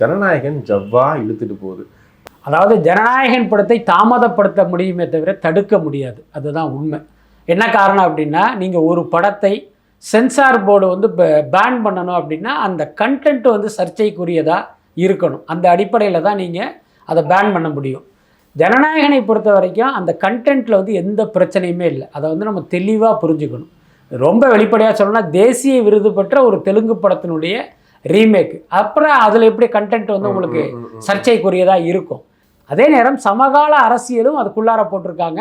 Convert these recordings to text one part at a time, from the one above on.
ஜனநாயகன் ஜவ்வா இழுத்துட்டு போகுது. அதாவது ஜனநாயகன் படத்தை தாமதப்படுத்த முடியுமே தவிர தடுக்க முடியாது, அதுதான் உண்மை. என்ன காரணம் அப்படின்னா, நீங்கள் ஒரு படத்தை சென்சார் போர்டு வந்து பேன் பண்ணணும் அப்படின்னா அந்த கண்டென்ட் வந்து சர்ச்சைக்குரியதாக இருக்கணும். அந்த அடிப்படையில் தான் நீங்கள் அதை பேன் பண்ண முடியும். ஜனநாயகனை பொறுத்த வரைக்கும் அந்த கண்டென்ட்டில் வந்து எந்த பிரச்சனையுமே இல்லை. அதை வந்து நம்ம தெளிவாக புரிஞ்சுக்கணும். ரொம்ப வெளிப்படையாக சொல்லணும்னா, தேசிய விருது பெற்ற ஒரு தெலுங்கு படத்தினுடைய ரீமேக், அப்புறம் அதில் எப்படி கண்டென்ட் வந்து உங்களுக்கு சர்ச்சைக்குரியதாக இருக்கும். அதே நேரம் சமகால அரசியலும் அதுக்குள்ளார போட்டிருக்காங்க.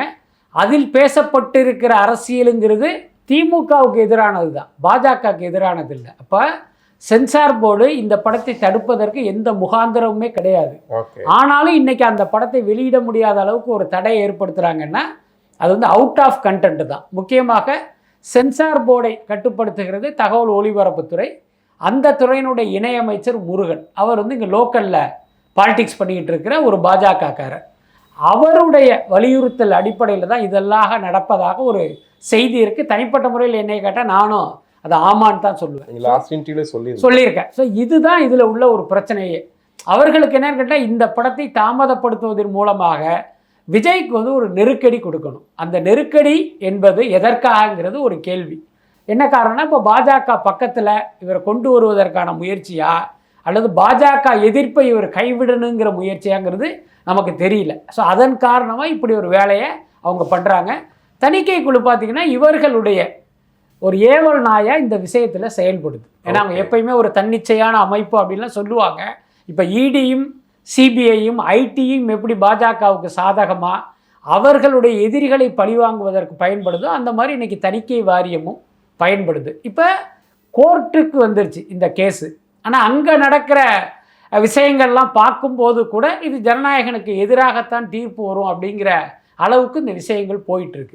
அதில் பேசப்பட்டிருக்கிற அரசியலுங்கிறது திமுகவுக்கு எதிரானது தான், பாஜகவுக்கு எதிரானது இல்லை. அப்போ சென்சார் போர்டு இந்த படத்தை தடுப்பதற்கு எந்த முகாந்திரமுமே கிடையாது. ஆனாலும் இன்றைக்கி அந்த படத்தை வெளியிட முடியாத அளவுக்கு ஒரு தடையை ஏற்படுத்துகிறாங்கன்னா அது வந்து அவுட் ஆஃப் கண்டென்ட் தான். முக்கியமாக சென்சார் போர்டை கட்டுப்படுத்துகிறது தகவல் ஒலிபரப்புத்துறை. அந்த துறையினுடைய இணையமைச்சர் முருகன், அவர் வந்து இங்கே லோக்கலில் பாலிடிக்ஸ் பண்ணிக்கிட்டு இருக்கிற ஒரு பாஜகக்காரர். அவருடைய வலியுறுத்தல் அடிப்படையில் தான் இதெல்லாம் நடப்பதாக ஒரு செய்தி இருக்குது. தனிப்பட்ட முறையில் என்னை கேட்டால் நானும் அது ஆமான்னு தான் சொல்லுவேன், சொல்லியிருக்கேன். ஸோ இதுதான் இதில் உள்ள ஒரு பிரச்சனையே. அவர்களுக்கு என்னன்னு கேட்டால், இந்த படத்தை தாமதப்படுத்துவதன் மூலமாக விஜய்க்கு வந்து ஒரு நெருக்கடி கொடுக்கணும். அந்த நெருக்கடி என்பது எதற்காகங்கிறது ஒரு கேள்வி. என்ன காரணம்னா, இப்போ பாஜக பக்கத்தில் இவரை கொண்டு வருவதற்கான முயற்சியா அல்லது பாஜக எதிர்ப்பை இவர் கைவிடணுங்கிற முயற்சியாங்கிறது நமக்கு தெரியல. ஸோ அதன் காரணமாக இப்படி ஒரு வேலையை அவங்க பண்ணுறாங்க. தணிக்கை குழு பார்த்திங்கன்னா இவர்களுடைய ஒரு ஏவல் நாயாக இந்த விஷயத்தில் செயல்படுது. ஏன்னா அவங்க எப்பயுமே ஒரு தன்னிச்சையான அமைப்பு அப்படின்லாம் சொல்லுவாங்க. இப்போ இடியும் சிபிஐயும் ஐடியும் எப்படி பாஜகவுக்கு சாதகமாக அவர்களுடைய எதிரிகளை பழிவாங்குவதற்கு பயன்படுதோ அந்த மாதிரி இன்றைக்கி தணிக்கை வாரியமும் பயன்படுது. இப்போ கோர்ட்டுக்கு வந்துருச்சு இந்த கேஸு. ஆனால் அங்கே நடக்கிற விஷயங்கள்லாம் பார்க்கும்போது கூட இது ஜனநாயகனுக்கு எதிராகத்தான் தீர்ப்பு வரும் அப்படிங்கிற அளவுக்கு இந்த விஷயங்கள் போயிட்டுருக்கு.